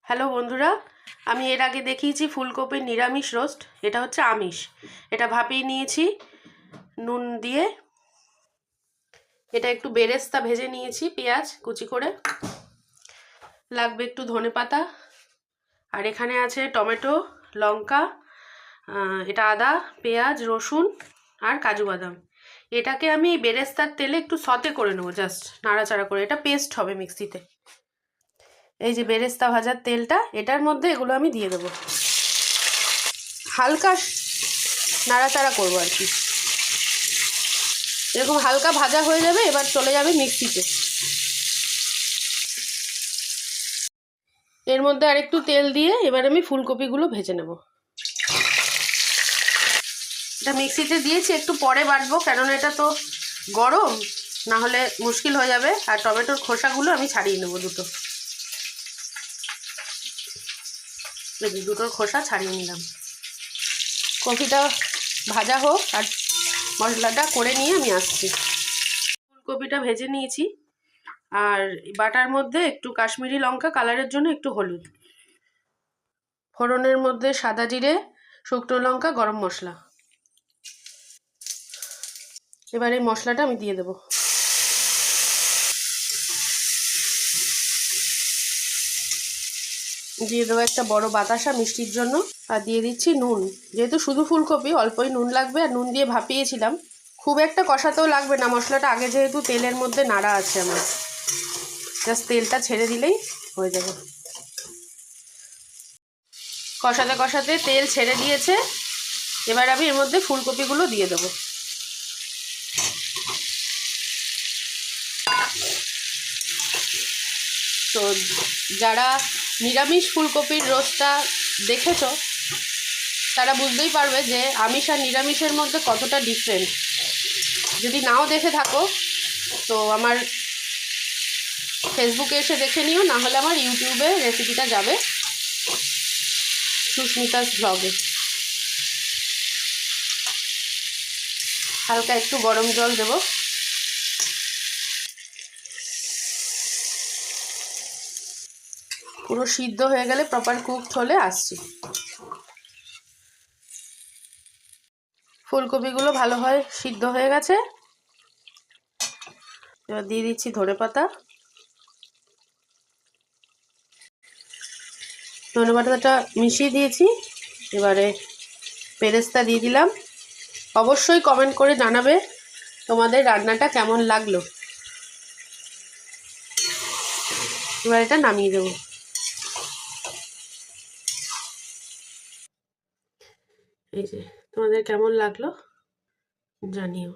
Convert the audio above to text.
Hello বন্ধুরা, আমি এর আগে দেখিয়েছি ফুলকপির নিরামিষ রোস্ট। এটা হচ্ছে আমিষ। এটা ভাপিয়ে নিয়েছি নুন দিয়ে। এটা একটু বেরেস্তা ভেজে নিয়েছি, পেঁয়াজ কুচি করে, লাগবে একটু ধনেপাতা, আর এখানে আছে টমেটো, লঙ্কা, এটা আদা, পেঁয়াজ, রসুন আর কাজু বাদাম। এটাকে আমি বেরেস্তার তেলে একটু সতে করে নেবো, জাস্ট নাড়াচাড়া করে। এটা পেস্ট হবে মিক্সিতে। এই যে বেরেস্তা ভাজার তেলটা, এটার মধ্যে এগুলো আমি দিয়ে দেবো, হালকা নাড়াচাড়া করবো আর কি। এরকম হালকা ভাজা হয়ে যাবে, এবার চলে যাবে মিক্সিতে। এর মধ্যে আরেকটু তেল দিয়ে এবার আমি ফুলকপিগুলো ভেজে নেব। এটা মিক্সিতে দিয়েছি, একটু পরে বাটবো, কেননা এটা তো গরম, না হলে মুশকিল হয়ে যাবে। আর টমেটোর খোসাগুলো আমি ছাড়িয়ে নেব দুটো। দুটোর খোসা ছাড়িয়ে নিলাম। কপিটা ভাজা হোক আর মশলাটা করে নিয়ে আমি আসছি। ফুলকপিটা ভেজে নিয়েছি, আর বাটার মধ্যে একটু কাশ্মীরি লঙ্কা কালারের জন্য, একটু হলুদ, ফোড়নের মধ্যে সাদা জিরে, শুকনো লঙ্কা, গরম মশলা। এবার এই মশলাটা আমি দিয়ে দেবো। দিয়ে দেবো একটা বড় বাতাসা মিষ্টির জন্য, আর দিয়ে দিচ্ছি নুন। যেহেতু শুধু ফুলকপি, অল্পই নুন লাগবে, আর নুন দিয়ে ভাপিয়েছিলাম, খুব একটা কষাতেও লাগবে না মশলাটা। আগে যেহেতু তেলের মধ্যে নাড়া আছে আমার, জাস্ট তেলটা ছেড়ে দিলেই হয়ে যাবে। কষাতে কষাতে তেল ছেড়ে দিয়েছে, এবার আমি এর মধ্যে ফুলকপিগুলো দিয়ে দেবো। তো যারা নিরামিষ ফুলকপির রোস্টটা দেখেছো, তারা বুঝতেই পারবে যে আমিষ আর নিরামিষের মধ্যে কতটা ডিফারেন্ট। যদি নাও দেখে থাকো তো আমার ফেসবুকে এসে দেখে নিও, না হলে আমার ইউটিউবে রেসিপিটা যাবে, সুস্মিতাস ব্লগে। হালকা একটু গরম জল দেব। পুরো সিদ্ধ হয়ে গেলে, প্রপার কুকড হলে আসছি। ফুলকপিগুলো ভালোভাবে সিদ্ধ হয়ে গেছে, এবার দিয়ে দিচ্ছি ধনেপাতা। ধনেপাতাটা মিশিয়ে দিয়েছি, এবারে বেরেস্তা দিয়ে দিলাম। অবশ্যই কমেন্ট করে জানাবে তোমাদের রান্নাটা কেমন লাগলো। এবার এটা নামিয়ে দেবো। এই যে তোমাদের কেমন লাগলো জানিও।